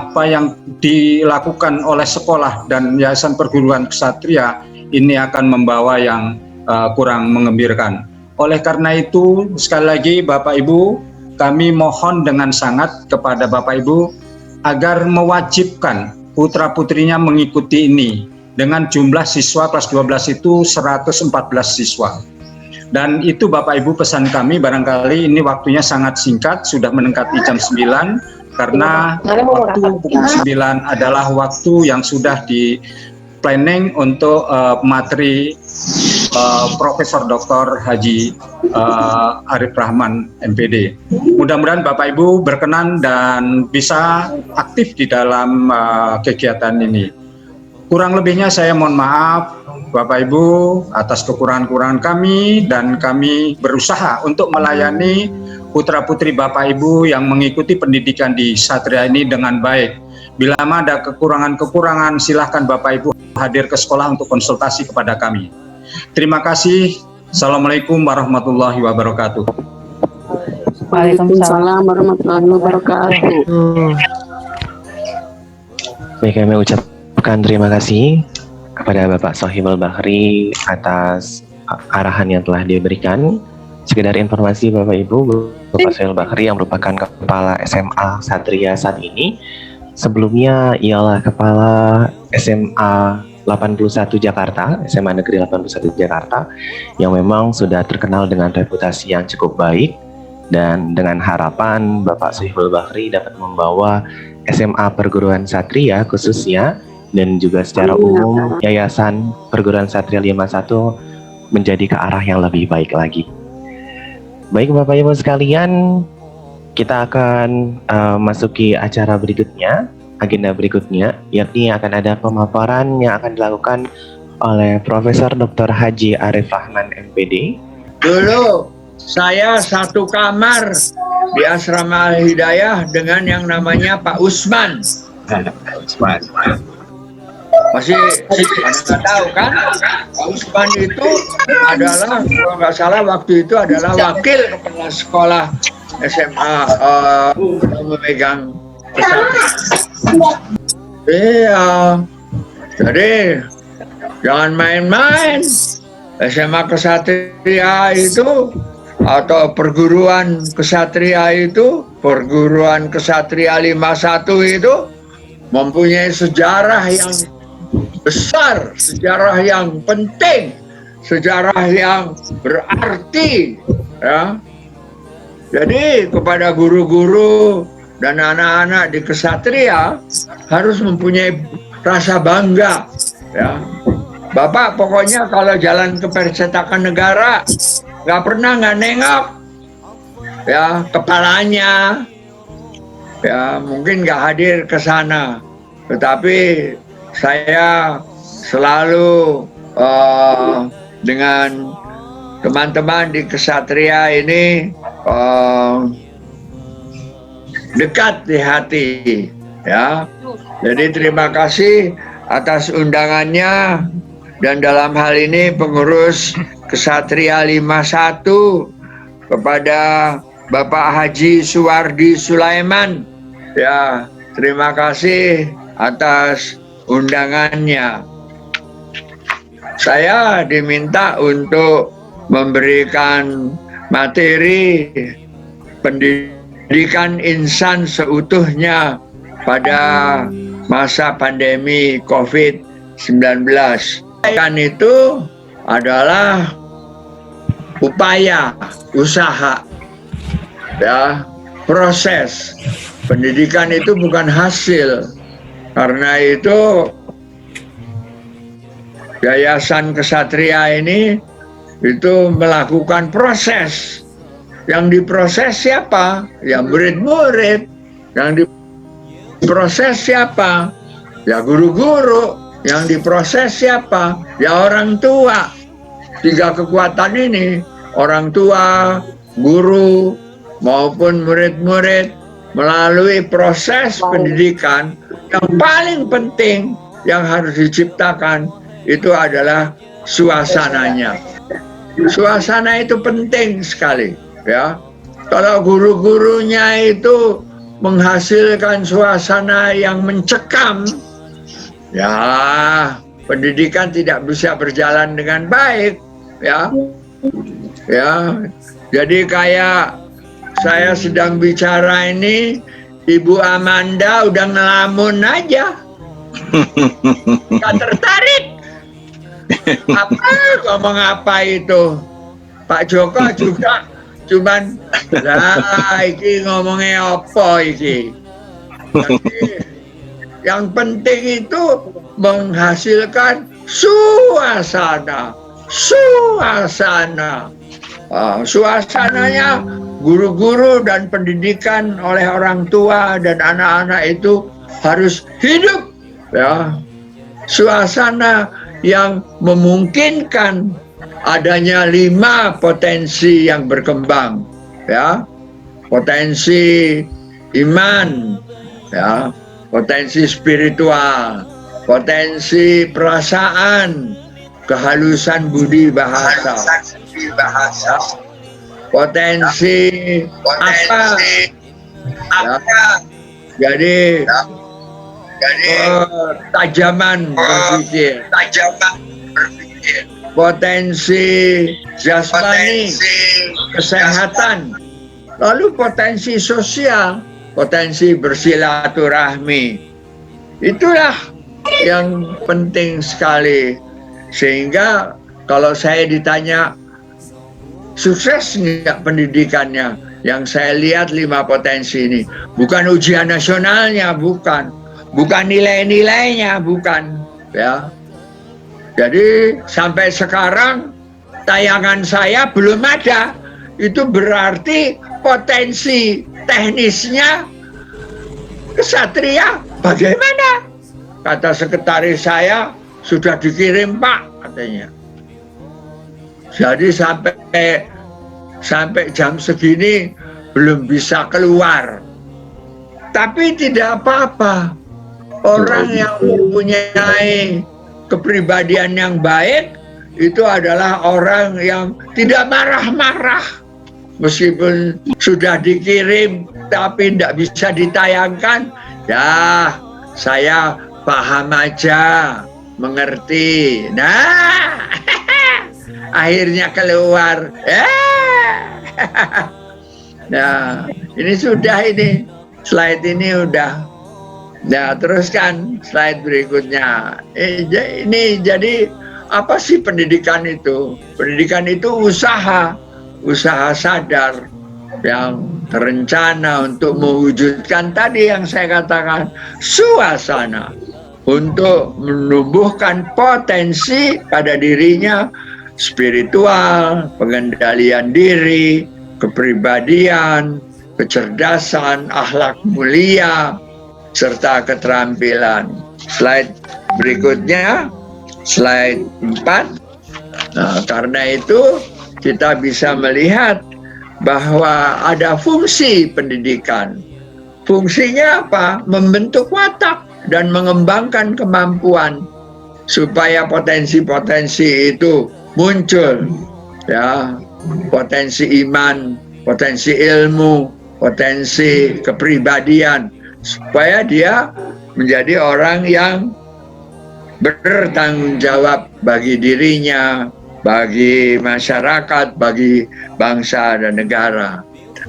apa yang dilakukan oleh sekolah dan Yayasan Perguruan Ksatria ini akan membawa yang kurang menggembirakan. Oleh karena itu, sekali lagi Bapak Ibu, kami mohon dengan sangat kepada Bapak Ibu agar mewajibkan putra-putrinya mengikuti ini dengan jumlah siswa kelas 12 itu 114 siswa. Dan itu Bapak Ibu pesan kami, barangkali ini waktunya sangat singkat, sudah mendekati jam 9, karena waktu pukul 9 adalah waktu yang sudah di planning untuk materi Profesor Dr. Haji Arif Rahman MPD. Mudah-mudahan Bapak Ibu berkenan dan bisa aktif di dalam kegiatan ini. Kurang lebihnya saya mohon maaf Bapak Ibu atas kekurangan-kekurangan kami, dan kami berusaha untuk melayani putra-putri Bapak Ibu yang mengikuti pendidikan di Ksatria ini dengan baik. Bila ada kekurangan-kekurangan, silahkan Bapak Ibu hadir ke sekolah untuk konsultasi kepada kami. Terima kasih. Assalamualaikum warahmatullahi wabarakatuh. Waalaikumsalam warahmatullahi wabarakatuh. Baik, kami ucapkan terima kasih kepada Bapak Sohibul Bahri atas arahan yang telah diberikan. Sekedar informasi Bapak Ibu, Bapak Sohibul Bahri yang merupakan Kepala SMA Ksatria saat ini, sebelumnya ialah Kepala SMA 81 Jakarta, SMA Negeri 81 Jakarta, yang memang sudah terkenal dengan reputasi yang cukup baik, dan dengan harapan Bapak Sohibul Bahri dapat membawa SMA Perguruan Ksatria khususnya dan juga secara umum Yayasan Perguruan Ksatria 51 menjadi ke arah yang lebih baik lagi. Baik Bapak Ibu sekalian, kita akan masuki acara berikutnya, agenda berikutnya, yakni akan ada pemaparan yang akan dilakukan oleh Profesor Dr. Haji Arif Rahman MPD. Dulu saya satu kamar di Asrama Al Hidayah dengan yang namanya Pak Usman. Masih nggak tahu kan? Pak Usman itu adalah, kalau nggak salah waktu itu adalah wakil kepala sekolah SMA memegang pesantren. Iya, jadi jangan main-main. SMA Ksatria itu atau Perguruan Ksatria itu, Perguruan Ksatria 51 itu mempunyai sejarah yang besar, sejarah yang penting, sejarah yang berarti, ya. Jadi kepada guru-guru dan anak-anak di Ksatria harus mempunyai rasa bangga, ya. Bapak pokoknya kalau jalan ke percetakan negara nggak pernah nggak nengok, ya, kepalanya, ya, mungkin nggak hadir ke sana, tetapi saya selalu dengan teman-teman di Ksatria ini dekat di hati, ya. Jadi terima kasih atas undangannya, dan dalam hal ini pengurus Ksatria 51 kepada Bapak Haji Suwardi Sulaiman, ya, terima kasih atas undangannya. Saya diminta untuk memberikan materi pendidikan insan seutuhnya pada masa pandemi COVID-19. Kan itu adalah upaya, usaha, ya, proses. Pendidikan itu bukan hasil. Karena itu Yayasan Ksatria ini itu melakukan proses. Yang diproses siapa? Ya murid-murid. Yang diproses siapa? Ya guru-guru. Yang diproses siapa? Ya orang tua. Tiga kekuatan ini, orang tua, guru, maupun murid-murid, melalui proses pendidikan yang paling penting yang harus diciptakan itu adalah suasananya. Suasana itu penting sekali, ya. Kalau guru-gurunya itu menghasilkan suasana yang mencekam, ya pendidikan tidak bisa berjalan dengan baik, ya. Jadi kayak saya sedang bicara ini, Ibu Amanda udah ngelamun aja, nggak tertarik. Ngomong apa itu? Pak Joko juga cuman lah iki ngomongnya apa iki. Jadi, yang penting itu menghasilkan suasana. Suasananya guru-guru dan pendidikan oleh orang tua dan anak-anak itu harus hidup, ya. Suasana yang memungkinkan adanya 5 potensi yang berkembang, ya. Potensi iman, ya, potensi spiritual, potensi perasaan, kehalusan budi bahasa, potensi apa, ya. Jadi tajaman berpikir, potensi jasmani, kesehatan, lalu potensi sosial, potensi bersilaturahmi. Itulah yang penting sekali. Sehingga kalau saya ditanya sukses nggak pendidikannya, yang saya lihat 5 potensi ini, bukan ujian nasionalnya, bukan nilai-nilainya, bukan, ya. Jadi sampai sekarang tayangan saya belum ada. Itu berarti potensi teknisnya kesatria bagaimana? Kata sekretaris saya, sudah dikirim Pak, katanya. Jadi sampai jam segini belum bisa keluar. Tapi tidak apa-apa. Orang yang mempunyai kepribadian yang baik itu adalah orang yang tidak marah-marah. Meskipun sudah dikirim tapi tidak bisa ditayangkan, ya saya paham aja, mengerti. Nah, akhirnya keluar. Nah, ini sudah ini. Slide ini udah. Nah, teruskan slide berikutnya. Ini jadi apa sih pendidikan itu? Pendidikan itu usaha sadar yang terencana untuk mewujudkan tadi yang saya katakan, suasana untuk menumbuhkan potensi pada dirinya, spiritual, pengendalian diri, kepribadian, kecerdasan, akhlak mulia, serta keterampilan. Slide berikutnya, slide 4. Nah, karena itu kita bisa melihat bahwa ada fungsi pendidikan. Fungsinya apa? Membentuk watak dan mengembangkan kemampuan supaya potensi-potensi itu muncul, ya. Potensi iman, potensi ilmu, potensi kepribadian, supaya dia menjadi orang yang bertanggung jawab bagi dirinya, bagi masyarakat, bagi bangsa dan negara.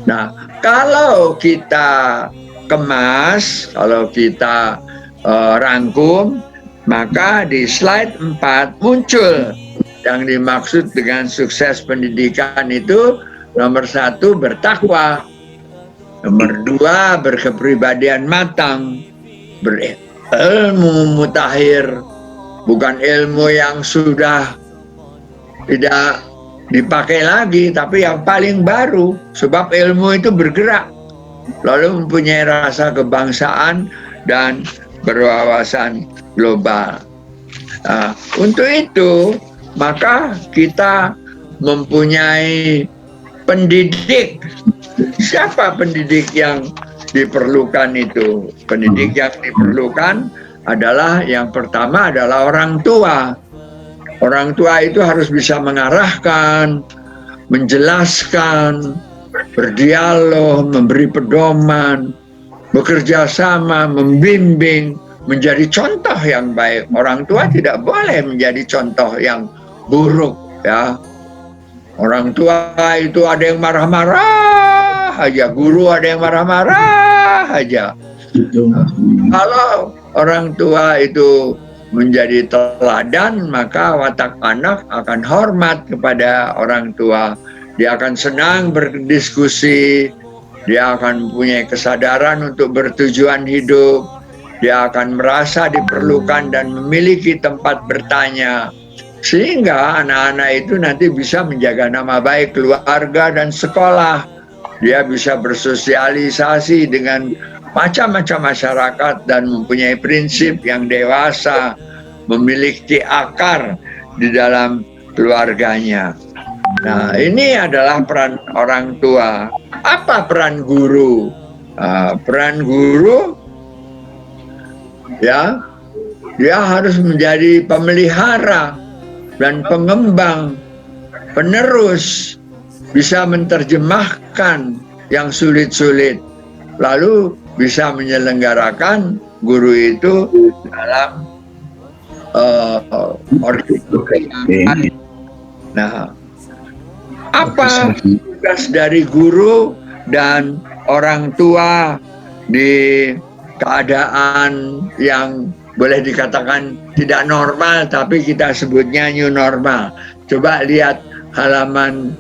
Nah, kalau kita kemas, kalau kita rangkum, maka di slide 4 muncul yang dimaksud dengan sukses pendidikan itu. Nomor 1, bertakwa. Nomor 2, berkepribadian matang, berilmu mutakhir, bukan ilmu yang sudah tidak dipakai lagi, tapi yang paling baru, sebab ilmu itu bergerak, lalu mempunyai rasa kebangsaan dan berwawasan global. Nah, untuk itu maka kita mempunyai pendidik. Siapa pendidik yang diperlukan itu? Pendidik yang diperlukan adalah, yang pertama adalah orang tua. Orang tua itu harus bisa mengarahkan, menjelaskan, berdialog, memberi pedoman, bekerja sama, membimbing, menjadi contoh yang baik. Orang tua tidak boleh menjadi contoh yang buruk, ya. Orang tua itu ada yang marah-marah aja, guru ada yang marah-marah aja. Kalau orang tua itu menjadi teladan, maka watak anak akan hormat kepada orang tua. Dia akan senang berdiskusi, dia akan mempunyai kesadaran untuk bertujuan hidup, dia akan merasa diperlukan dan memiliki tempat bertanya. Sehingga anak-anak itu nanti bisa menjaga nama baik keluarga dan sekolah. Dia bisa bersosialisasi dengan macam-macam masyarakat dan mempunyai prinsip yang dewasa, memiliki akar di dalam keluarganya. Nah, ini adalah peran orang tua. Apa peran guru? Peran guru, ya, dia harus menjadi pemelihara dan pengembang, penerus, bisa menerjemahkan yang sulit-sulit, lalu bisa menyelenggarakan guru itu dalam organisasi. Nah, apa tugas dari guru dan orang tua di keadaan yang boleh dikatakan tidak normal, tapi kita sebutnya new normal? Coba lihat halaman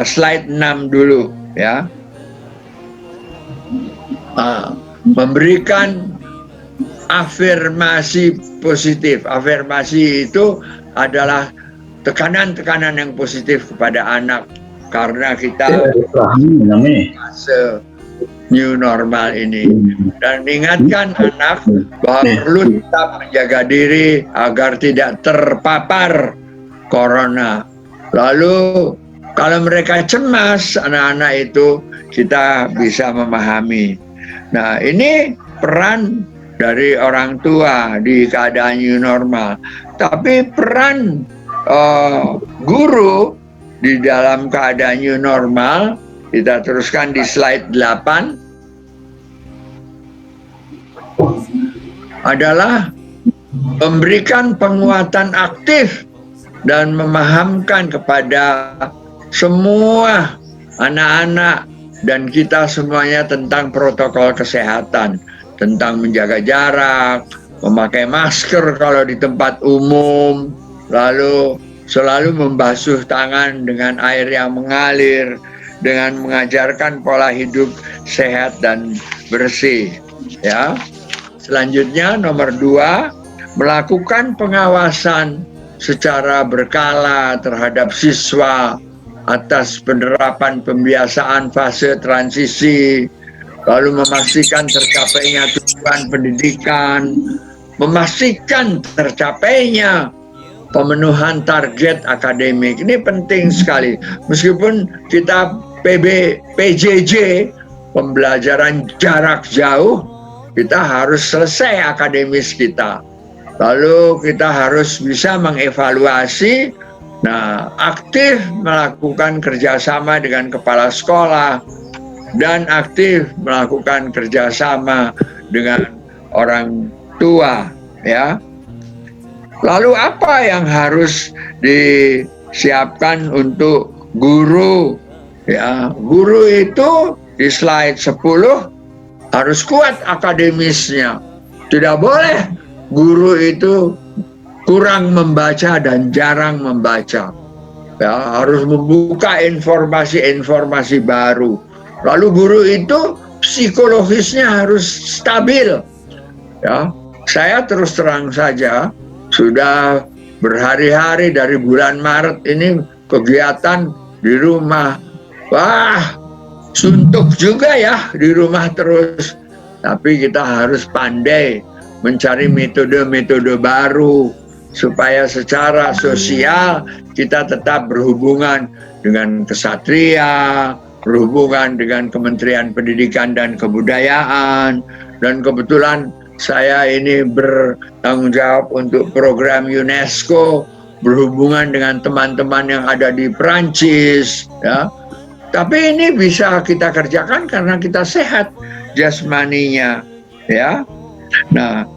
slide 6 dulu, ya. Memberikan afirmasi positif. Afirmasi itu adalah tekanan-tekanan yang positif kepada anak, karena kita fase new normal ini, dan ingatkan anak bahwa perlu tetap menjaga diri agar tidak terpapar corona. Lalu kalau mereka cemas, anak-anak itu kita bisa memahami. Nah, ini peran dari orang tua di keadaan new normal. Tapi peran guru di dalam keadaan new normal, kita teruskan di slide 8, adalah memberikan penguatan aktif dan memahamkan kepada semua anak-anak dan kita semuanya tentang protokol kesehatan, tentang menjaga jarak, memakai masker kalau di tempat umum, lalu selalu membasuh tangan dengan air yang mengalir, dengan mengajarkan pola hidup sehat dan bersih, ya. Selanjutnya nomor 2, melakukan pengawasan secara berkala terhadap siswa atas penerapan pembiasaan fase transisi, lalu memastikan tercapainya tujuan pendidikan, memastikan tercapainya pemenuhan target akademik. Ini penting sekali. Meskipun kita PJJ, pembelajaran jarak jauh, kita harus selesai akademis kita. Lalu kita harus bisa mengevaluasi, aktif melakukan kerjasama dengan kepala sekolah, dan aktif melakukan kerjasama dengan orang tua, ya. Lalu apa yang harus disiapkan untuk guru? Ya, guru itu di slide 10 harus kuat akademisnya. Tidak boleh guru itu kurang membaca dan jarang membaca. Ya, harus membuka informasi-informasi baru. Lalu guru itu psikologisnya harus stabil. Ya, saya terus terang saja, sudah berhari-hari dari bulan Maret ini kegiatan di rumah. Wah, suntuk juga ya di rumah terus. Tapi kita harus pandai mencari metode-metode baru supaya secara sosial kita tetap berhubungan dengan kesatria, berhubungan dengan Kementerian Pendidikan dan Kebudayaan, dan kebetulan saya ini bertanggung jawab untuk program UNESCO, berhubungan dengan teman-teman yang ada di Perancis, ya. Tapi ini bisa kita kerjakan karena kita sehat jasmaninya, ya. Nah,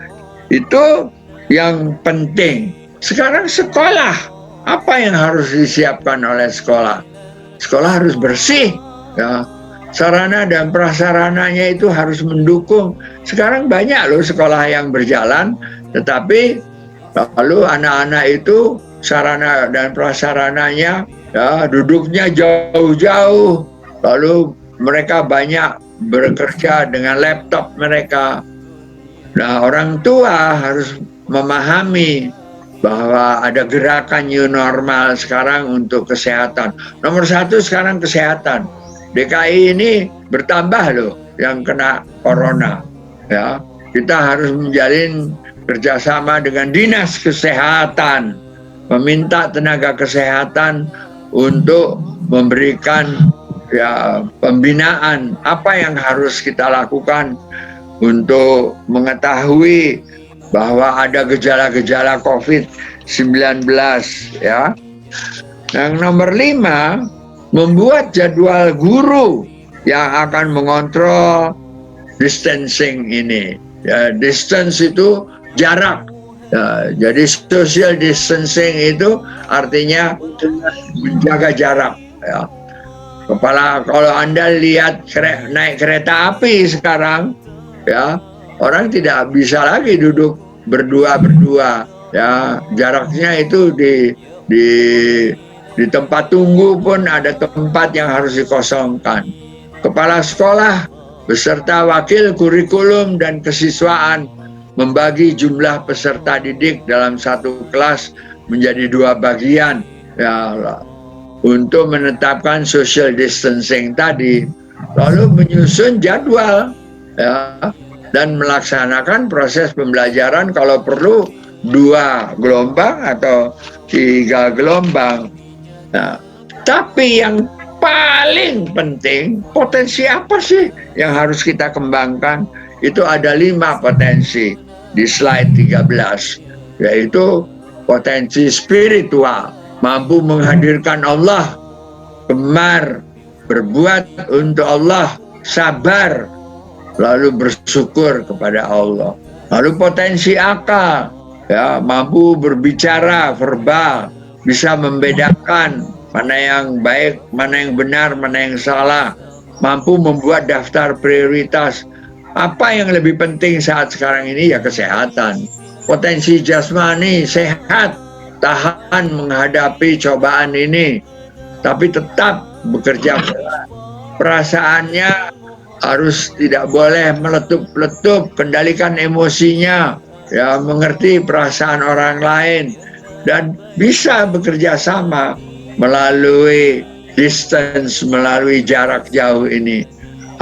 itu yang penting. Sekarang sekolah, apa yang harus disiapkan oleh sekolah? Sekolah harus bersih, ya. Sarana dan prasarananya itu harus mendukung. Sekarang banyak loh sekolah yang berjalan, tetapi lalu anak-anak itu sarana dan prasarananya, ya, duduknya jauh-jauh, lalu mereka banyak bekerja dengan laptop mereka. Nah, orang tua harus memahami bahwa ada gerakan new normal sekarang untuk kesehatan. Nomor satu sekarang kesehatan. DKI ini bertambah loh yang kena corona, ya. Kita harus menjalin kerjasama dengan dinas kesehatan, meminta tenaga kesehatan untuk memberikan, ya, pembinaan apa yang harus kita lakukan untuk mengetahui bahwa ada gejala-gejala COVID-19, ya. Yang nomor 5, membuat jadwal guru yang akan mengontrol distancing ini. Ya, distance itu jarak. Ya, jadi social distancing itu artinya menjaga jarak. Ya. Kalau Anda lihat naik kereta api sekarang, ya, orang tidak bisa lagi duduk berdua. Ya, jaraknya itu di tempat tunggu pun ada tempat yang harus dikosongkan. Kepala sekolah beserta wakil kurikulum dan kesiswaan membagi jumlah peserta didik dalam satu kelas menjadi 2 bagian, ya, untuk menetapkan social distancing tadi, lalu menyusun jadwal, ya, dan melaksanakan proses pembelajaran kalau perlu 2 gelombang atau 3 gelombang. Nah, tapi yang paling penting, potensi apa sih yang harus kita kembangkan? Itu ada 5 potensi di slide 13, yaitu potensi spiritual, mampu menghadirkan Allah, gemar berbuat untuk Allah, sabar, lalu bersyukur kepada Allah. Lalu potensi akal, ya, mampu berbicara verbal, bisa membedakan mana yang baik, mana yang benar, mana yang salah, mampu membuat daftar prioritas. Apa yang lebih penting saat sekarang ini? Ya, kesehatan. Potensi jasmani, sehat, tahan menghadapi cobaan ini, tapi tetap bekerja. Perasaannya harus tidak boleh meletup-letup, kendalikan emosinya, ya, mengerti perasaan orang lain, dan bisa bekerja sama melalui distance, melalui jarak jauh ini.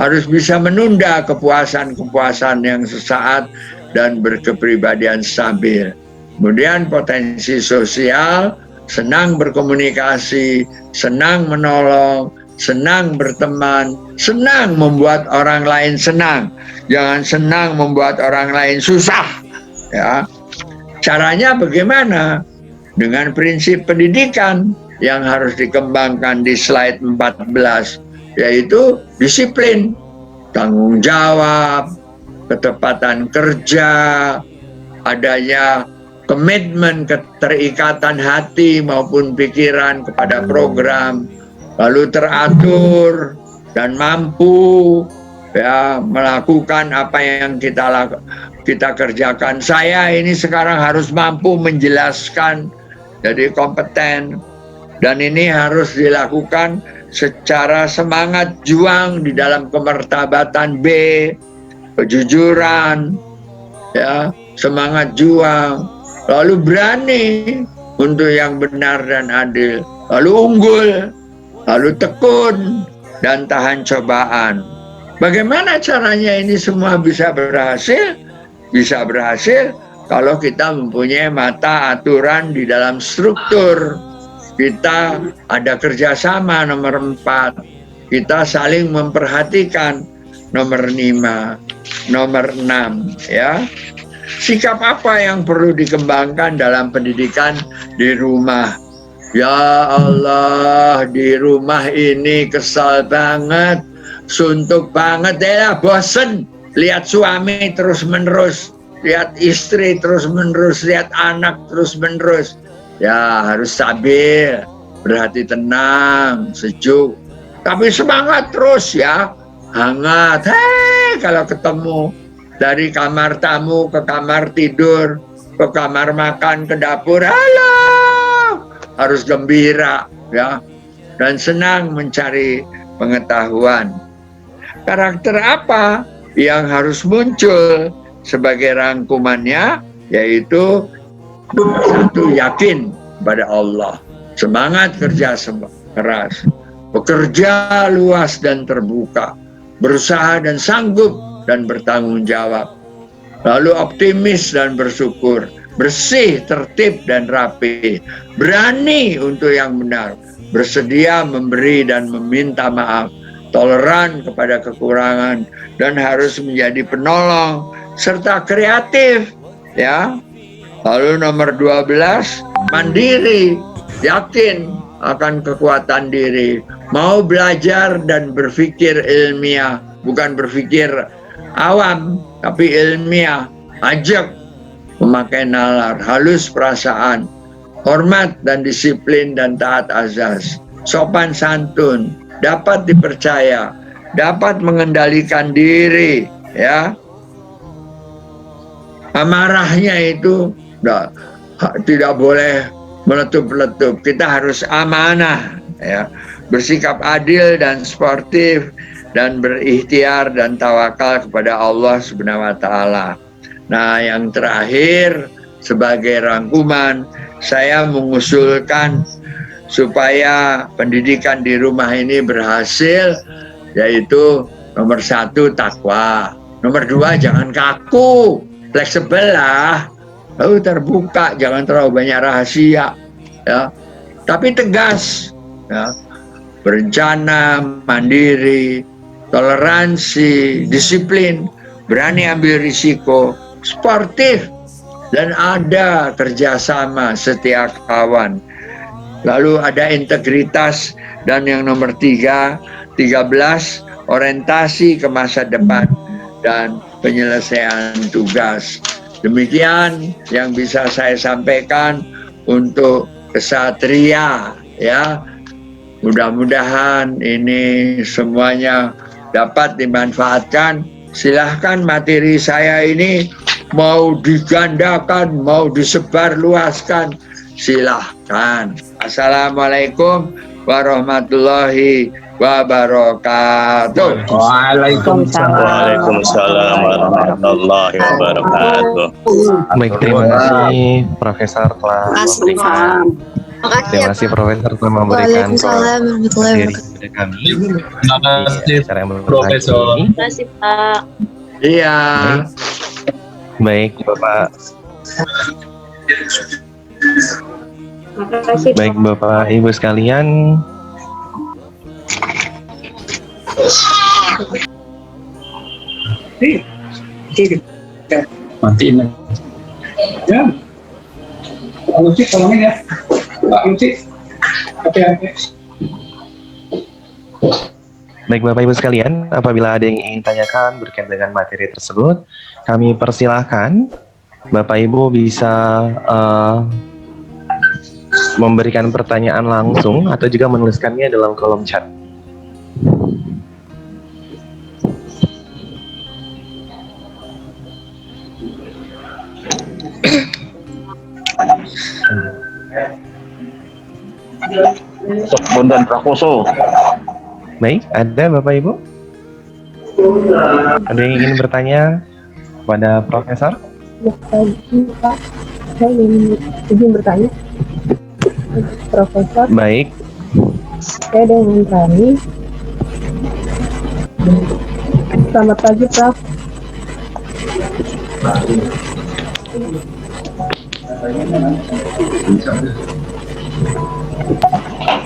Harus bisa menunda kepuasan-kepuasan yang sesaat dan berkepribadian stabil. Kemudian potensi sosial, senang berkomunikasi, senang menolong, senang berteman, senang membuat orang lain senang. Jangan senang membuat orang lain susah, ya. Caranya bagaimana? Dengan prinsip pendidikan yang harus dikembangkan di slide 14, yaitu disiplin, tanggung jawab, ketepatan kerja, adanya komitmen, keterikatan hati maupun pikiran kepada program, lalu teratur dan mampu, ya, melakukan apa yang kita kerjakan. Saya ini sekarang harus mampu menjelaskan, jadi kompeten, dan ini harus dilakukan secara semangat juang di dalam kemartabatan B, kejujuran, ya, semangat juang, lalu berani untuk yang benar dan adil, lalu unggul, lalu tekun, dan tahan cobaan. Bagaimana caranya ini semua bisa berhasil? Bisa berhasil kalau kita mempunyai mata aturan di dalam struktur. Kita ada kerjasama, nomor 4. Kita saling memperhatikan, nomor 5. Nomor 6, ya. Sikap apa yang perlu dikembangkan dalam pendidikan di rumah? Ya Allah, di rumah ini kesal banget, suntuk banget ya, bosen lihat suami terus menerus, lihat istri terus menerus, lihat anak terus menerus. Ya harus stabil, berhati tenang, sejuk, tapi semangat terus ya, hangat. Hei, kalau ketemu dari kamar tamu ke kamar tidur, ke kamar makan, ke dapur, halo, harus gembira ya, dan senang mencari pengetahuan. Karakter apa yang harus muncul sebagai rangkumannya? Yaitu satu, yakin pada Allah, semangat kerja keras, bekerja luas dan terbuka, berusaha dan sanggup dan bertanggung jawab, lalu optimis dan bersyukur, bersih, tertib dan rapi, berani untuk yang benar, bersedia memberi dan meminta maaf, toleran kepada kekurangan, dan harus menjadi penolong serta kreatif ya. Lalu nomor 12, mandiri, yakin akan kekuatan diri, mau belajar dan berpikir ilmiah, bukan berpikir awam tapi ilmiah, ajak, memakai nalar, halus perasaan, hormat dan disiplin dan taat azas, sopan santun, dapat dipercaya, dapat mengendalikan diri ya. Amarahnya itu tidak boleh meletup-letup, kita harus amanah ya, bersikap adil dan sportif, dan berikhtiar dan tawakal kepada Allah Subhanahu wa Ta'ala. Nah, yang terakhir sebagai rangkuman, saya mengusulkan supaya pendidikan di rumah ini berhasil, yaitu nomor 1 takwa, nomor 2 jangan kaku, fleksibel lah, lalu terbuka, jangan terlalu banyak rahasia ya, tapi tegas ya, berencana, mandiri, toleransi, disiplin, berani ambil risiko, sportif, dan ada kerjasama setiap kawan. Lalu ada integritas, dan yang nomor 13, orientasi ke masa depan dan penyelesaian tugas. Demikian yang bisa saya sampaikan untuk kesatria ya. Mudah-mudahan ini semuanya dapat dimanfaatkan. Silahkan materi saya ini mau digandakan, mau disebarluaskan, silahkan. Assalamualaikum warahmatullahi wabarakatuh. Waalaikumsalam warahmatullahi wabarakatuh. Baik, terima kasih Profesor telah memberikan. Terima kasih Profesor telah memberikan materi kepada kami. Terima kasih Secara Profesor. ini. Terima kasih Pak. Iya. Baik Bapak. Terima kasih. Baik Bapak Ibu sekalian. Matiin ya. Pak Lucy tolongin ya, Pak Lucy. Baik Bapak Ibu sekalian, apabila ada yang ingin tanyakan berkaitan dengan materi tersebut, kami persilahkan Bapak Ibu bisa memberikan pertanyaan langsung atau juga menuliskannya dalam kolom chat. Bondan Prakoso. Baik, ada Bapak Ibu? Ada yang ingin bertanya kepada Profesor? Pak, saya izin bertanya, Profesor. Baik, Saya dengan Rani. Selamat pagi, Prof.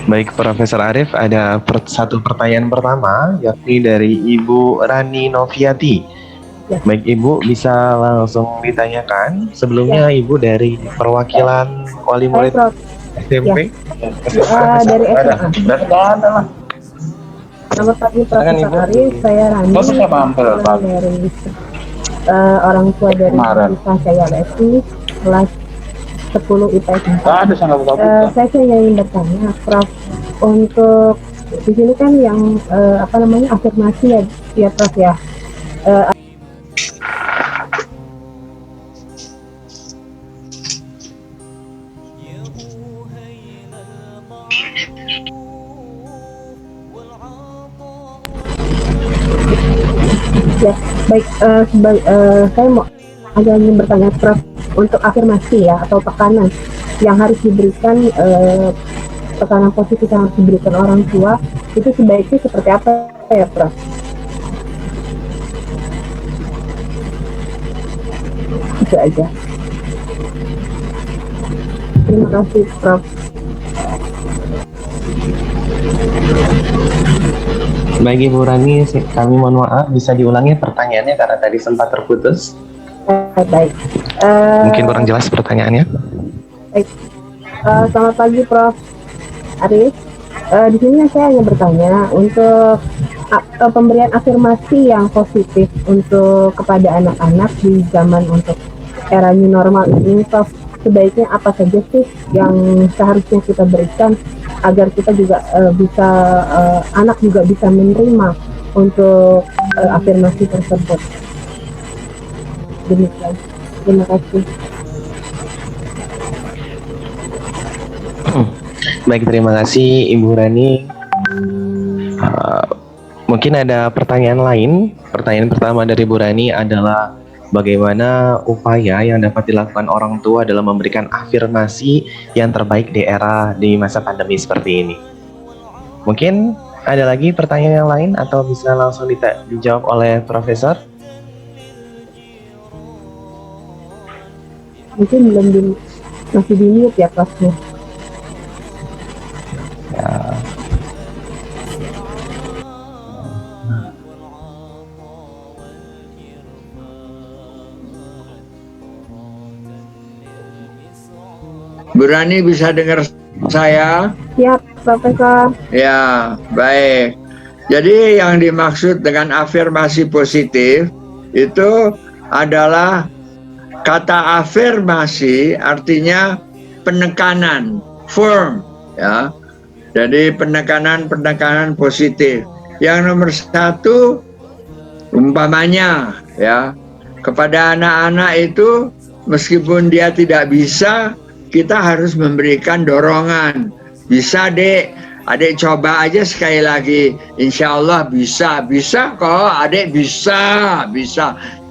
baik Profesor Arif, ada satu pertanyaan pertama, yakni dari Ibu Rani Noviati. Ya. Baik Ibu, bisa langsung ditanyakan. Sebelumnya Ibu dari perwakilan wali Hai, murid. Prof. SMP? Dari SMA. Selamat pagi Profesor Aris, saya Rani. Dari orang tua dari Universitas Cahaya LSI, kelas 10 IPS 4. Saya hanya ingin bertanya, Prof, untuk di sini kan yang afirmasi ya Prof ya. Ya, baik, saya mau ingin bertanya Prof, untuk afirmasi ya atau tekanan yang harus diberikan, tekanan positif yang harus diberikan orang tua itu sebaiknya seperti apa ya Prof? Itu aja. Terima kasih Prof. Baik Ibu Rani, kami mohon maaf bisa diulangi pertanyaannya karena tadi sempat terputus. Baik. Mungkin kurang jelas pertanyaannya. Baik. Selamat pagi Prof. Aris. Di sini saya hanya bertanya untuk pemberian afirmasi yang positif untuk kepada anak-anak di zaman untuk era new normal ini, Prof. Sebaiknya apa saja sih yang seharusnya kita berikan agar kita juga bisa anak juga bisa menerima untuk afirmasi tersebut. Demikian. Terima kasih. Baik, terima kasih Ibu Rani. Mungkin ada pertanyaan lain. Pertanyaan pertama dari Ibu Rani adalah bagaimana upaya yang dapat dilakukan orang tua dalam memberikan afirmasi yang terbaik di masa pandemi seperti ini. Mungkin ada lagi pertanyaan yang lain atau bisa langsung dijawab oleh Profesor? Mungkin masih di mute ya Profnya. Ya. Bu Rani bisa dengar saya? Siap, Profesor. Ya, baik. Jadi yang dimaksud dengan afirmasi positif itu adalah kata afirmasi artinya penekanan, firm, ya. Jadi penekanan positif. Yang nomor satu, umpamanya, ya, kepada anak-anak itu meskipun dia tidak bisa, kita harus memberikan dorongan. Bisa dek, adek coba aja sekali lagi. Insya Allah bisa kok, adek bisa.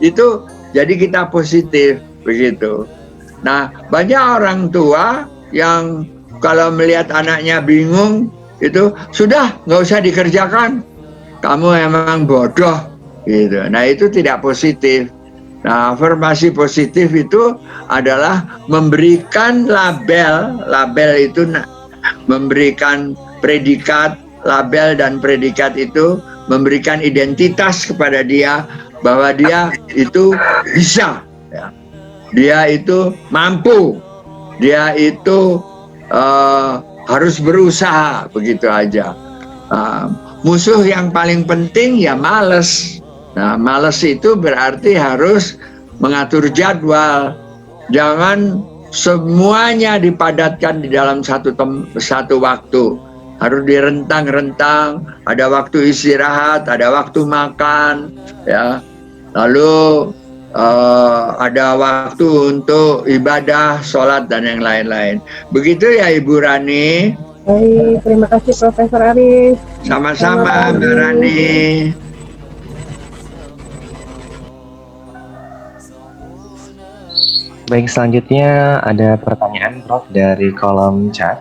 Itu jadi kita positif begitu. Nah, banyak orang tua yang kalau melihat anaknya bingung itu sudah nggak usah dikerjakan. Kamu emang bodoh gitu. Nah, itu tidak positif. Nah, afirmasi positif itu adalah memberikan label itu memberikan predikat, label dan predikat itu memberikan identitas kepada dia bahwa dia itu bisa, ya. Dia itu mampu, dia itu harus berusaha, begitu aja. Musuh yang paling penting ya males. Nah, males itu berarti harus mengatur jadwal. Jangan semuanya dipadatkan di dalam satu waktu. Harus direntang-rentang, ada waktu istirahat, ada waktu makan, ya. Lalu ada waktu untuk ibadah, sholat, dan yang lain-lain. Begitu ya Ibu Rani. Baik, terima kasih Profesor Aris. Sama-sama Mbak Rani. Baik, selanjutnya ada pertanyaan Prof dari kolom chat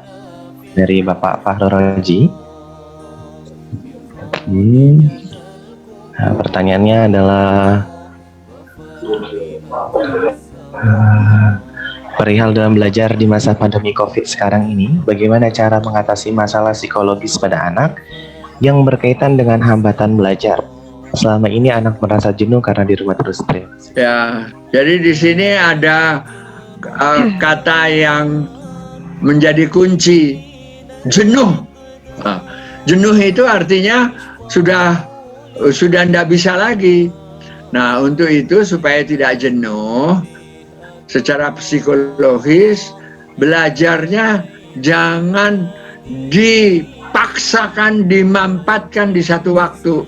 dari Bapak Fahru Roji. Nah, pertanyaannya adalah perihal dalam belajar di masa pandemi COVID sekarang ini, bagaimana cara mengatasi masalah psikologis pada anak yang berkaitan dengan hambatan belajar? Selama ini anak merasa jenuh karena di rumah terus. Ya, jadi di sini ada kata yang menjadi kunci. Jenuh. Nah, jenuh itu artinya sudah tidak bisa lagi. Nah, untuk itu supaya tidak jenuh secara psikologis, belajarnya jangan dipaksakan, dimampatkan di satu waktu.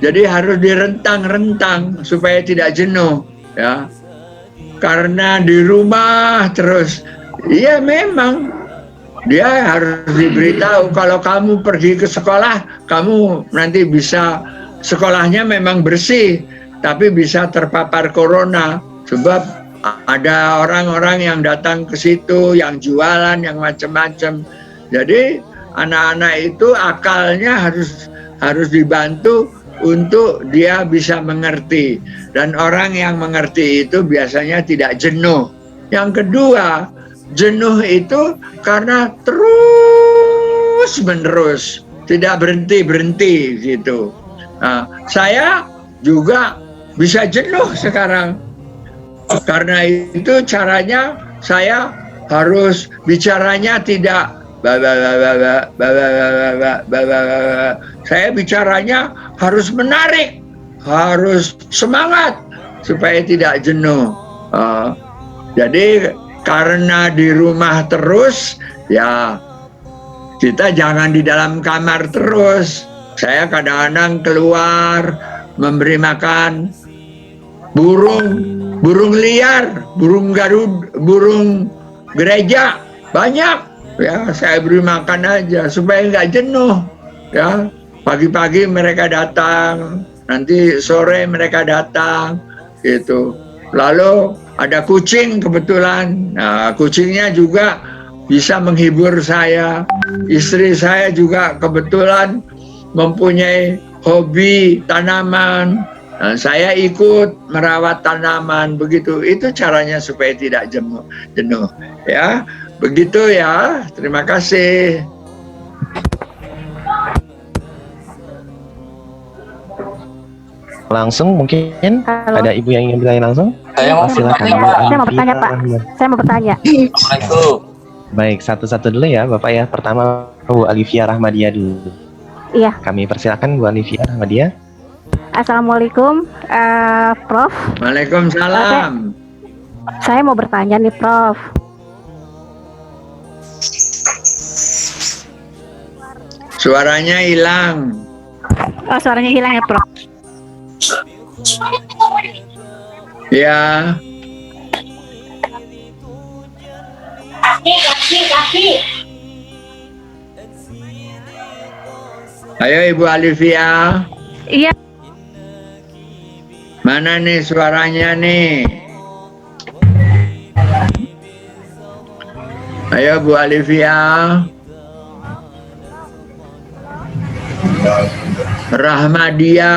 Jadi harus direntang-rentang supaya tidak jenuh, ya. Karena di rumah terus, ya memang dia harus diberitahu kalau kamu pergi ke sekolah, kamu nanti bisa sekolahnya memang bersih, tapi bisa terpapar corona sebab ada orang-orang yang datang ke situ, yang jualan, yang macam-macam. Jadi anak-anak itu akalnya harus dibantu untuk dia bisa mengerti, dan orang yang mengerti itu biasanya tidak jenuh. Yang kedua, jenuh itu karena terus menerus, tidak berhenti gitu. Nah, saya juga bisa jenuh sekarang. Karena itu caranya saya harus bicaranya tidak saya bicaranya harus menarik, harus semangat supaya tidak jenuh. Jadi karena di rumah terus, ya kita jangan di dalam kamar terus. Saya kadang-kadang keluar memberi makan burung liar, burung garud, burung gereja, banyak. Ya, saya beri makan aja supaya nggak jenuh. Ya, pagi-pagi mereka datang, nanti sore mereka datang, gitu. Lalu ada kucing kebetulan. Nah, kucingnya juga bisa menghibur saya. Istri saya juga kebetulan mempunyai hobi tanaman. Nah, saya ikut merawat tanaman, begitu. Itu caranya supaya tidak jenuh. Ya. Begitu ya, terima kasih. Langsung mungkin Halo. ada ibu yang ingin bertanya langsung? Saya mau Silakan. bertanya, Pak. Saya mau bertanya, Pak. Saya mau bertanya. Assalamualaikum. Baik, satu-satu dulu ya Bapak ya. Pertama Bu Alivia Rahmadia dulu. Iya. Kami persilakan Bu Alivia Rahmadia. Assalamualaikum, Prof. Waalaikumsalam. Saya mau bertanya nih, Prof. Suaranya hilang. Oh, suaranya hilang ya, Prof. Ya, ayo Ibu Alivia. Iya, Mana nih suaranya nih? Ayo Bu Alivia. Rahmadia.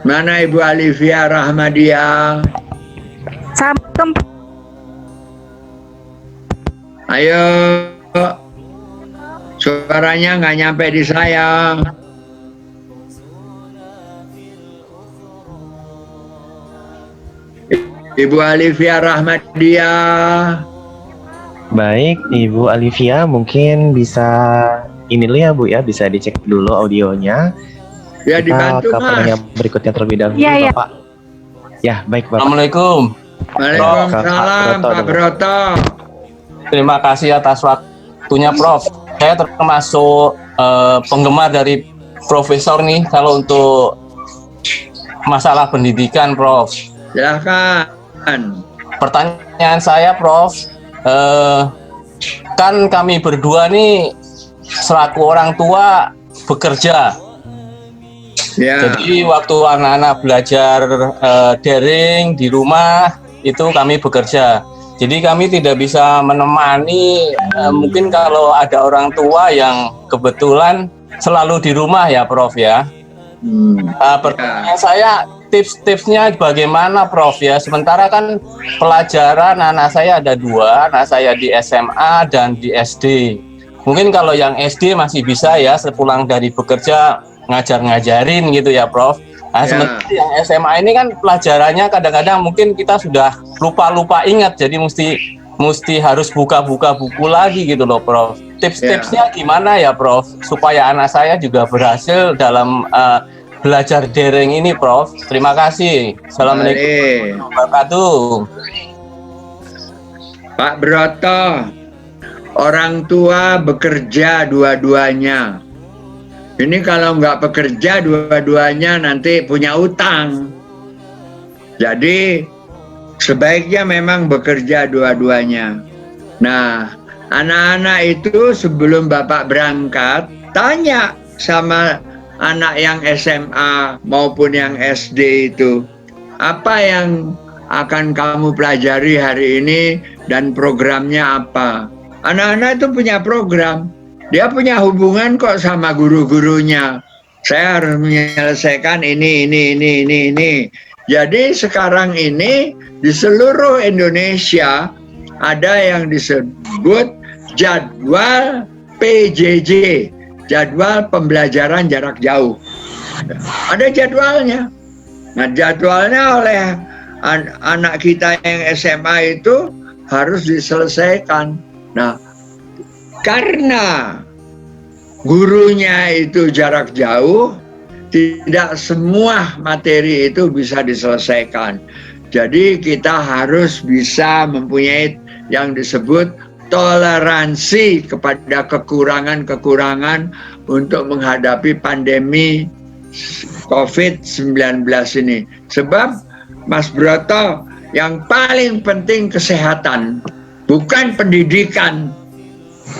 Mana Ibu Alivia Rahmadia? Assalamualaikum. Ayo. Suaranya nggak nyampe di saya. Ibu Alivia Rahmadia. Baik, Ibu Alivia mungkin bisa ini dulu ya Bu ya, bisa dicek dulu audionya. Ya, Kita dibantu ke Mas. pertanyaan berikutnya terlebih dahulu Iya, iya. Bapak. Ya, baik Bapak. Assalamualaikum. Waalaikumsalam Pak Pak Broto. Terima kasih atas waktunya, Prof. Saya termasuk penggemar dari Profesor nih kalau untuk masalah pendidikan, Prof. Silahkan. Pertanyaan saya, Prof, kan kami berdua nih selaku orang tua bekerja. Ya. Jadi waktu anak-anak belajar daring di rumah itu kami bekerja. Jadi kami tidak bisa menemani, mungkin kalau ada orang tua yang kebetulan selalu di rumah ya, Prof ya. Pertanyaan saya, tips-tipsnya bagaimana, Prof ya? Sementara kan pelajaran anak saya ada 2, anak saya di SMA dan di SD. Mungkin kalau yang SD masih bisa ya, sepulang dari bekerja ngajar-ngajarin gitu ya, Prof. Nah, sementara yang SMA ini kan pelajarannya kadang-kadang mungkin kita sudah lupa-lupa ingat, jadi mesti mesti harus buka-buka buku lagi gitu loh, Prof. Tips-tipsnya gimana ya, Prof, supaya anak saya juga berhasil dalam belajar daring ini, Prof. Terima kasih. Assalamualaikum warahmatullahi wabarakatuh. Pak Broto, orang tua bekerja dua-duanya. Ini kalau nggak bekerja dua-duanya nanti punya utang. Jadi sebaiknya memang bekerja dua-duanya. Nah, anak-anak itu sebelum Bapak berangkat, tanya sama anak yang SMA maupun yang SD itu, apa yang akan kamu pelajari hari ini dan programnya apa? Anak-anak itu punya program. Dia punya hubungan kok sama guru-gurunya. Saya harus menyelesaikan ini. Jadi sekarang ini di seluruh Indonesia ada yang disebut jadwal PJJ, jadwal pembelajaran jarak jauh. Ada jadwalnya. Nah, jadwalnya oleh anak kita yang SMA itu harus diselesaikan. Nah, karena gurunya itu jarak jauh, tidak semua materi itu bisa diselesaikan. Jadi kita harus bisa mempunyai yang disebut toleransi kepada kekurangan-kekurangan untuk menghadapi pandemi COVID-19 ini. Sebab Mas Broto, yang paling penting kesehatan, bukan pendidikan.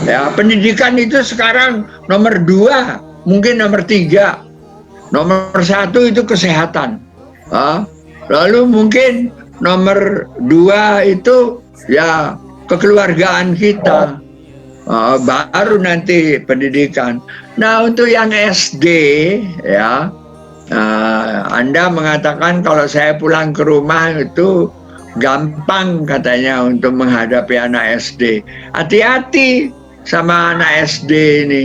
Ya, pendidikan itu sekarang nomor 2, mungkin nomor 3. Nomor 1 itu kesehatan. Lalu mungkin nomor 2 itu ya kekeluargaan kita. Baru nanti pendidikan. Nah, untuk yang SD ya, Anda mengatakan kalau saya pulang ke rumah itu gampang katanya untuk menghadapi anak SD. Hati-hati sama anak SD ini.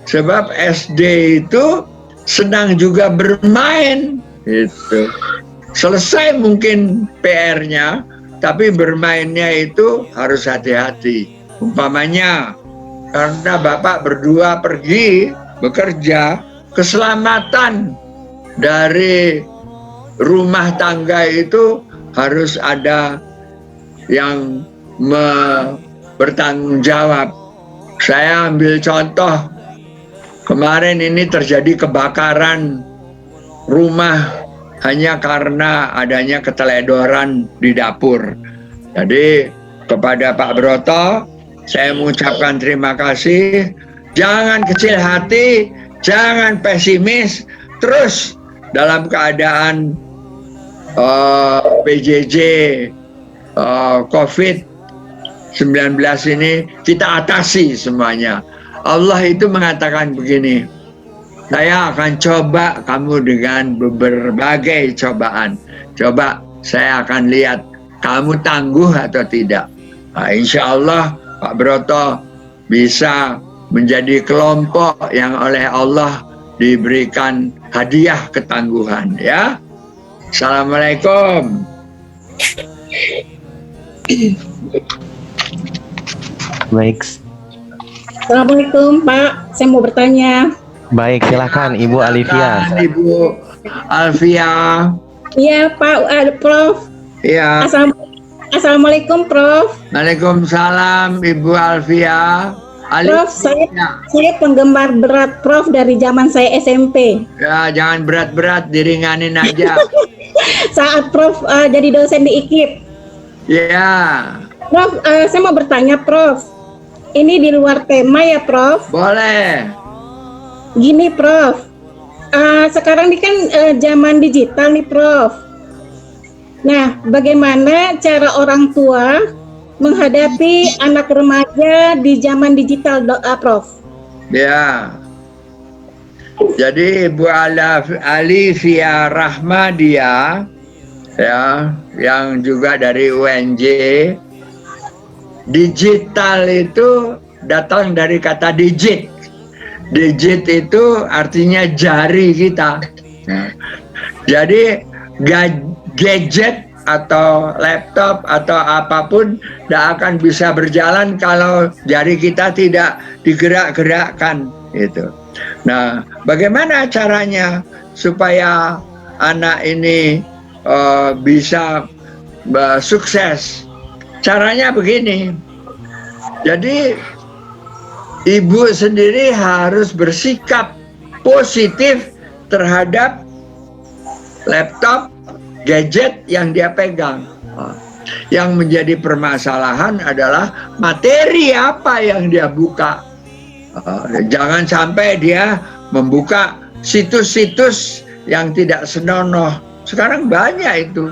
Sebab SD itu senang juga bermain. Gitu. Selesai mungkin PR-nya, tapi bermainnya itu harus hati-hati. Umpamanya, karena Bapak berdua pergi bekerja, keselamatan dari rumah tangga itu harus ada yang bertanggung jawab. Saya ambil contoh, kemarin ini terjadi kebakaran rumah hanya karena adanya keteledoran di dapur. Jadi kepada Pak Broto, saya mengucapkan terima kasih. Jangan kecil hati, jangan pesimis, terus dalam keadaan PJJ COVID-19 ini kita atasi semuanya. Allah itu mengatakan begini, saya akan coba kamu dengan berbagai cobaan. Coba saya akan lihat kamu tangguh atau tidak. Nah, insya Allah Pak Broto bisa menjadi kelompok yang oleh Allah diberikan hadiah ketangguhan, ya. Assalamualaikum. Baik. Assalamualaikum Pak, saya mau bertanya. Baik, silakan Ibu Alivia. Ibu Alvia. Iya Pak, Prof. Iya. Assalamualaikum Prof. Waalaikumsalam Ibu Alvia. Prof, saya penggemar berat Prof dari zaman saya SMP. Ya, jangan berat-berat, diringanin aja. Saat Prof jadi dosen di IKIP. Ya. Prof, saya mau bertanya Prof. Ini di luar tema ya Prof? Boleh. Gini Prof, sekarang ini kan zaman digital nih Prof. Nah, bagaimana cara orang tua menghadapi anak remaja di zaman digital, Prof? Ya. Jadi Ibu Alivia Rahmadia, ya, yang juga dari UNJ, digital itu datang dari kata digit. Digit itu artinya jari kita. Nah, jadi gadget atau laptop atau apapun tidak akan bisa berjalan kalau jari kita tidak digerak-gerakkan gitu. Nah, bagaimana caranya supaya anak ini bisa sukses? Caranya begini. Jadi ibu sendiri harus bersikap positif terhadap laptop, gadget yang dia pegang. Yang menjadi permasalahan adalah materi apa yang dia buka. Jangan sampai dia membuka situs-situs yang tidak senonoh. Sekarang banyak itu.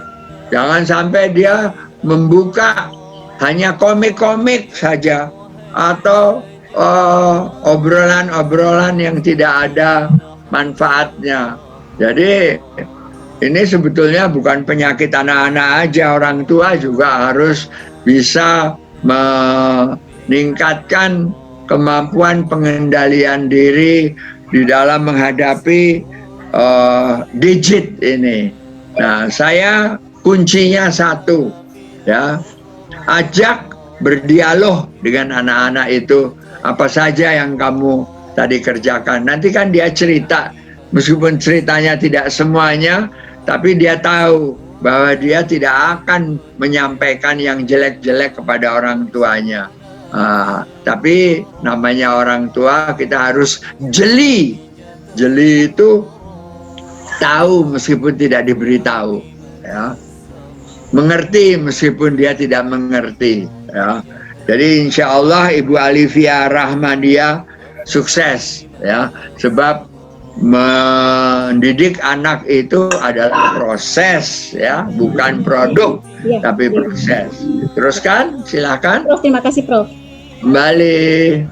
Jangan sampai dia membuka hanya komik-komik saja atau obrolan-obrolan yang tidak ada manfaatnya. Jadi ini sebetulnya bukan penyakit anak-anak aja, orang tua juga harus bisa meningkatkan kemampuan pengendalian diri di dalam menghadapi gadget ini. Nah, saya kuncinya satu, ya, ajak berdialog dengan anak-anak itu, apa saja yang kamu tadi kerjakan. Nanti kan dia cerita, meskipun ceritanya tidak semuanya, tapi dia tahu bahwa dia tidak akan menyampaikan yang jelek-jelek kepada orang tuanya. Tapi namanya orang tua, kita harus jeli. Jeli itu tahu meskipun tidak diberitahu, ya. Mengerti meskipun dia tidak mengerti, ya. Jadi insya Allah Ibu Alivia Rahmadia sukses, ya, sebab mendidik anak itu adalah proses, ya, bukan produk, tapi proses. Teruskan, silakan. Prof, terima kasih Prof. Kembali.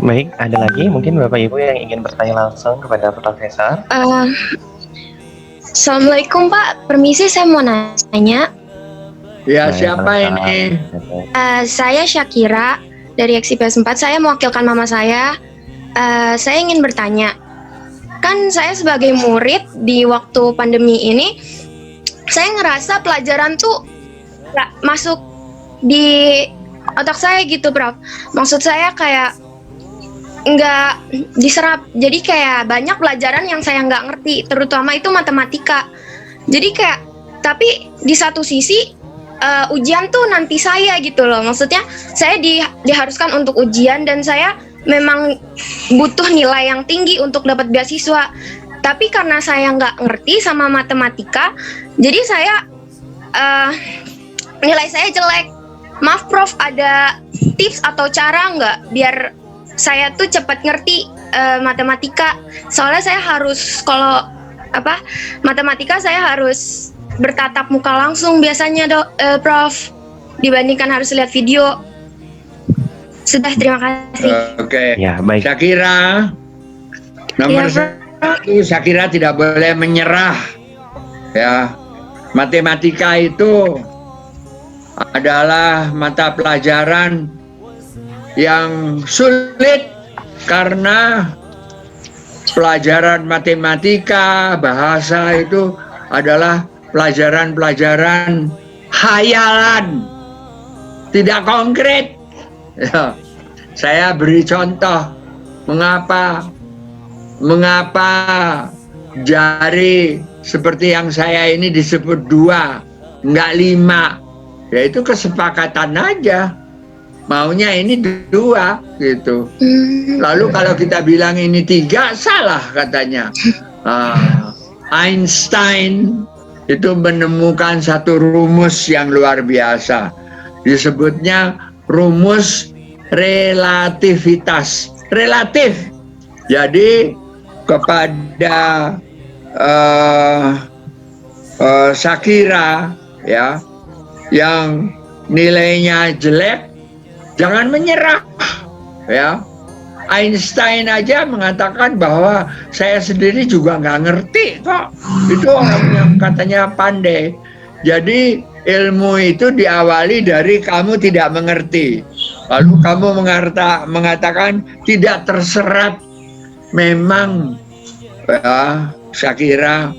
Baik, ada lagi mungkin Bapak Ibu yang ingin bertanya langsung kepada Profesor? Assalamualaikum Pak, permisi saya mau nanya. Ya, siapa ini? Saya Syakira dari XIPS 4, saya mewakilkan mama saya. Saya ingin bertanya, kan saya sebagai murid di waktu pandemi ini, saya ngerasa pelajaran tuh gak masuk di otak saya gitu, Prof. Maksud saya kayak nggak diserap, jadi kayak banyak pelajaran yang saya nggak ngerti, terutama itu matematika. Jadi kayak, tapi di satu sisi ujian tuh nanti saya gitu loh, maksudnya saya diharuskan untuk ujian dan saya memang butuh nilai yang tinggi untuk dapat beasiswa. Tapi karena saya nggak ngerti sama matematika, jadi saya nilai saya jelek. Maaf Prof, ada tips atau cara nggak biar saya tuh cepat ngerti matematika? Soalnya saya harus, kalau matematika saya harus bertatap muka langsung biasanya Prof, dibandingkan harus lihat video. Sudah, terima kasih. Oke. Ya, baik. Syakira, nomor satu, Syakira tidak boleh menyerah. Ya, matematika itu adalah mata pelajaran yang sulit karena pelajaran matematika, bahasa itu adalah pelajaran-pelajaran khayalan, tidak konkret. Ya, saya beri contoh mengapa jari seperti yang saya ini disebut 2, enggak 5. Ya itu kesepakatan aja. Maunya ini 2 gitu. Lalu kalau kita bilang ini 3, salah katanya. Einstein itu menemukan satu rumus yang luar biasa. Disebutnya rumus relativitas. Relatif. Jadi kepada Syakira, ya, yang nilainya jelek, jangan menyerah, ya. Einstein aja mengatakan bahwa saya sendiri juga nggak ngerti kok. Itu orang yang katanya pandai. Jadi ilmu itu diawali dari kamu tidak mengerti. Lalu kamu mengatakan tidak terserap. Memang, ya, Syakira,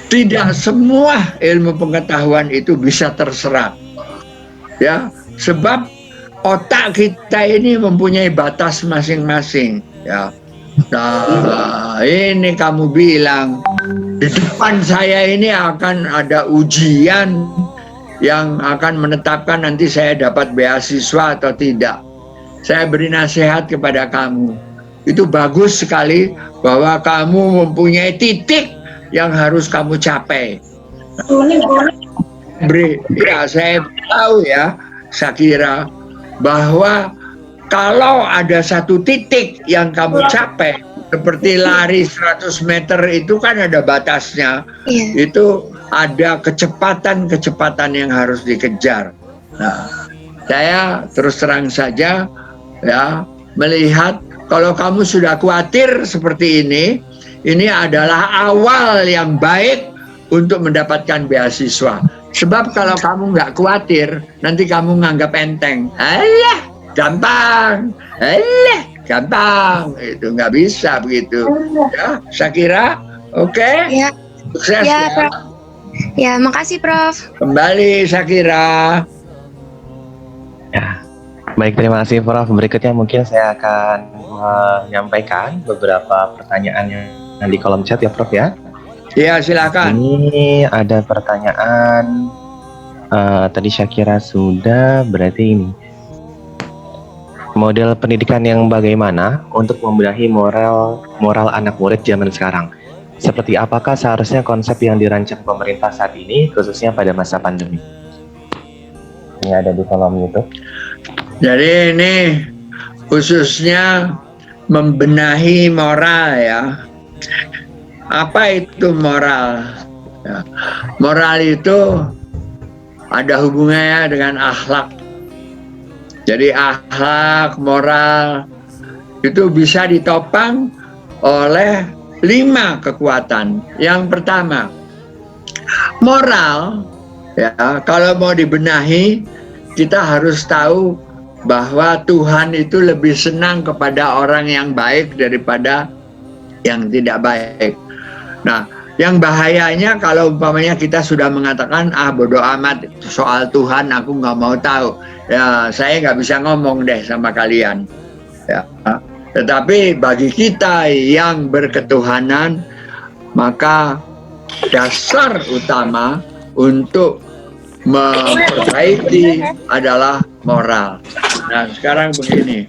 Tidak semua ilmu pengetahuan itu bisa terserap. Ya, sebab otak kita ini mempunyai batas masing-masing, ya. Nah, ini kamu bilang di depan saya ini akan ada ujian yang akan menetapkan nanti saya dapat beasiswa atau tidak. Saya beri nasihat kepada kamu. Itu bagus sekali bahwa kamu mempunyai titik yang harus kamu capai. Ya, saya tahu ya, Shakira, bahwa kalau ada satu titik yang kamu capai, seperti lari 100 meter itu kan ada batasnya. Itu ada kecepatan yang harus dikejar. Nah, saya terus terang saja ya melihat kalau kamu sudah khawatir seperti ini adalah awal yang baik untuk mendapatkan beasiswa. Sebab kalau kamu nggak khawatir, nanti kamu nganggap enteng. Alah, gampang. Alah, gampang. Itu nggak bisa begitu. Ya, Shakira, oke? Ya. Sukses Ya, ya. Prof. Ya, makasih Prof. Kembali Shakira. Ya, baik, terima kasih Prof. Berikutnya mungkin saya akan menyampaikan beberapa pertanyaan yang di kolom chat ya Prof ya. Ya, silakan. Ini ada pertanyaan tadi Shakira sudah, berarti ini model pendidikan yang bagaimana untuk membenahi moral anak murid zaman sekarang? Seperti apakah seharusnya konsep yang dirancang pemerintah saat ini, khususnya pada masa pandemi? Ini ada di kolom YouTube. Jadi ini khususnya membenahi moral ya. Apa itu moral? Ya. Moral itu ada hubungannya dengan akhlak. Jadi akhlak, moral itu bisa ditopang oleh 5 kekuatan. Yang pertama, moral ya, kalau mau dibenahi kita harus tahu bahwa Tuhan itu lebih senang kepada orang yang baik daripada yang tidak baik. Nah, yang bahayanya kalau umpamanya kita sudah mengatakan bodo amat soal Tuhan, aku nggak mau tahu. Ya, saya nggak bisa ngomong deh sama kalian. Ya. Tetapi bagi kita yang berketuhanan, maka dasar utama untuk memperbaiki adalah moral. Nah, sekarang begini,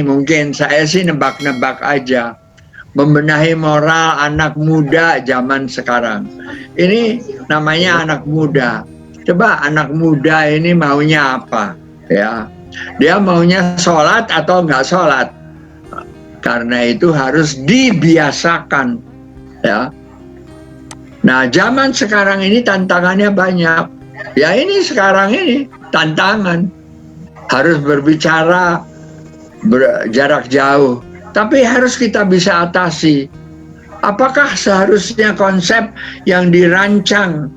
mungkin saya sih nebak-nebak aja, membenahi moral anak muda zaman sekarang. Ini namanya anak muda. Coba anak muda ini maunya apa? Ya, dia maunya sholat atau nggak sholat? Karena itu harus dibiasakan. Ya. Nah, zaman sekarang ini tantangannya banyak. Ya, ini sekarang ini tantangan. Harus berbicara jarak jauh. Tapi harus kita bisa atasi. Apakah seharusnya konsep yang dirancang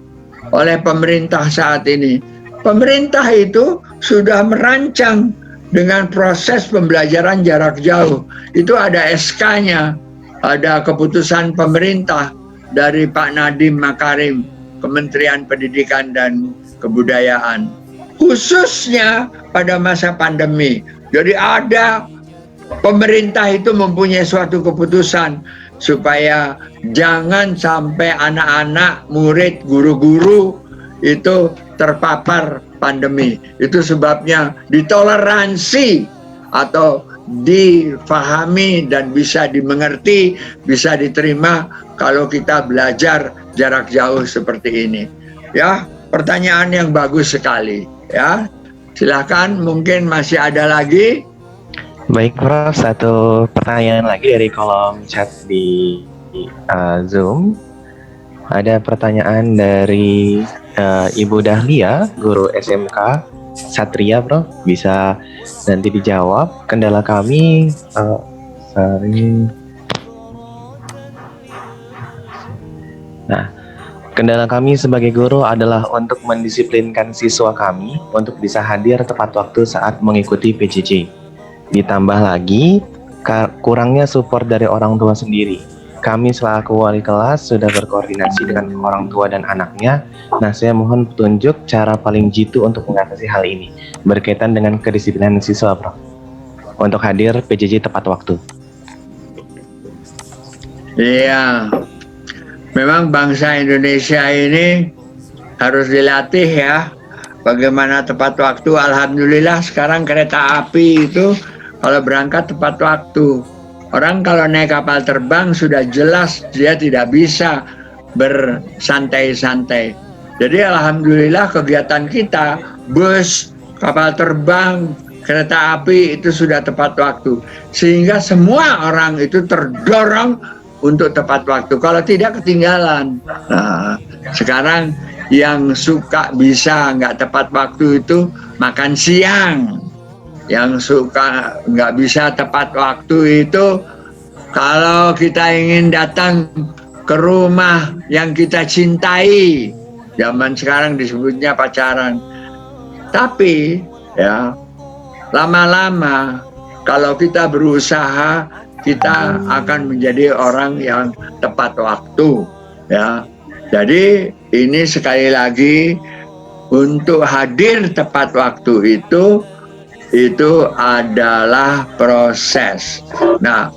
oleh pemerintah saat ini? Pemerintah itu sudah merancang dengan proses pembelajaran jarak jauh. Itu ada SK-nya, ada keputusan pemerintah dari Pak Nadiem Makarim, Kementerian Pendidikan dan Kebudayaan. Khususnya pada masa pandemi. Jadi ada pemerintah itu mempunyai suatu keputusan supaya jangan sampai anak-anak, murid, guru-guru itu terpapar pandemi. Itu sebabnya ditoleransi atau difahami dan bisa dimengerti, bisa diterima kalau kita belajar jarak jauh seperti ini. Ya, pertanyaan yang bagus sekali. Ya, silakan, mungkin masih ada lagi. Baik Prof, satu pertanyaan lagi dari kolom chat di Zoom. Ada pertanyaan dari Ibu Dahlia, guru SMK Satria Prof. Bisa nanti dijawab. Kendala kami kendala kami sebagai guru adalah untuk mendisiplinkan siswa kami untuk bisa hadir tepat waktu saat mengikuti PJJ. Ditambah lagi kurangnya support dari orang tua sendiri. kami selaku wali kelas sudah berkoordinasi dengan orang tua dan anaknya. Nah, saya mohon petunjuk cara paling jitu untuk mengatasi hal ini berkaitan dengan kedisiplinan siswa, Prof. Untuk hadir PJJ tepat waktu. Iya, memang bangsa Indonesia ini harus dilatih ya. Bagaimana tepat waktu. Alhamdulillah sekarang kereta api itu kalau berangkat tepat waktu. Orang kalau naik kapal terbang sudah jelas dia tidak bisa bersantai-santai. Jadi alhamdulillah kegiatan kita, bus, kapal terbang, kereta api itu sudah tepat waktu. Sehingga semua orang itu terdorong untuk tepat waktu. Kalau tidak ketinggalan. Nah, sekarang yang suka bisa nggak tepat waktu itu makan siang. Yang suka nggak bisa tepat waktu itu kalau kita ingin datang ke rumah yang kita cintai. Zaman sekarang disebutnya pacaran. Tapi ya lama-lama kalau kita berusaha, kita akan menjadi orang yang tepat waktu ya. Jadi ini sekali lagi untuk hadir tepat waktu itu adalah proses. Nah,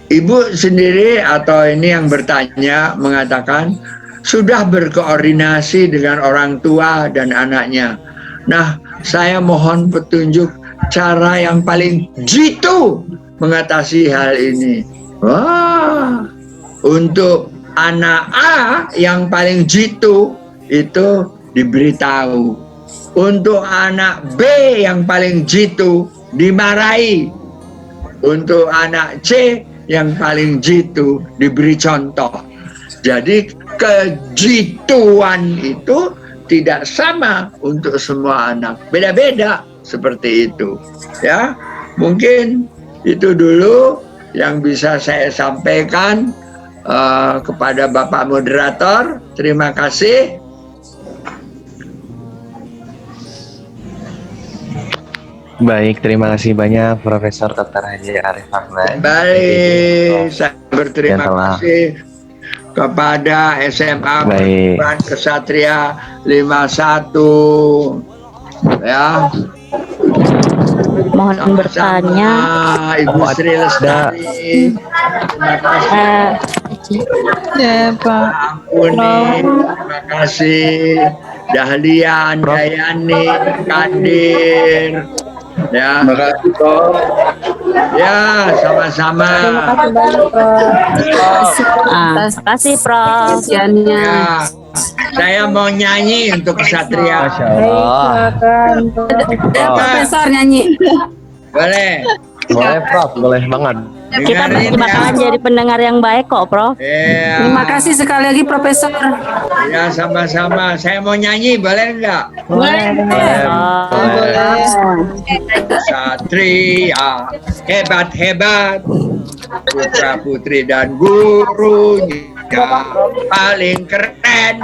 Ibu sendiri atau ini yang bertanya mengatakan sudah berkoordinasi dengan orang tua dan anaknya. Nah, saya mohon petunjuk cara yang paling jitu mengatasi hal ini. Wah, untuk anak A yang paling jitu itu diberitahu. Untuk anak B yang paling jitu dimarahi. Untuk anak C yang paling jitu diberi contoh. Jadi kejituan itu tidak sama untuk semua anak. Beda-beda seperti itu. Ya, mungkin itu dulu yang bisa saya sampaikan kepada Bapak Moderator. Terima kasih. Baik, terima kasih banyak Profesor Dr. Haji Arif Ahmad. Baik, saya berterima kasih kepada SMA Perguruan Kesatria 51 ya. Mohon bertanya, Ibu Sri Lestari. Terima kasih. ya Pak. Ampuni, terima kasih. Dahlia Andayani, Kadir. Ya. Terima kasih, Prof. Ya, sama-sama. Terima kasih banyak, Prof. Terima kasih Prof. Ya, saya mau nyanyi untuk Kesatria. Silakan. Profesor nyanyi. Boleh. Boleh, Prof. Boleh banget. Kita Dengerin bakalan ya. jadi pendengar yang baik kok, Prof. Ya. Terima kasih sekali lagi, Profesor. Ya, sama-sama. Saya mau nyanyi, boleh enggak? Satria hebat-hebat, putra putri dan gurunya paling keren.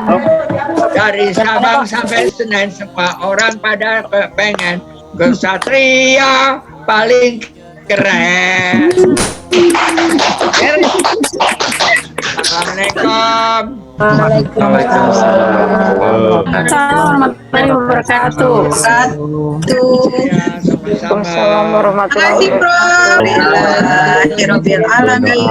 Dari Sabang sampai Senen semua orang pada pengen kesatria paling keren. Assalamualaikum. Assalamualaikum warahmatullahi wabarakatuh. Sama-sama. Terima kasih, Prof. Alamin.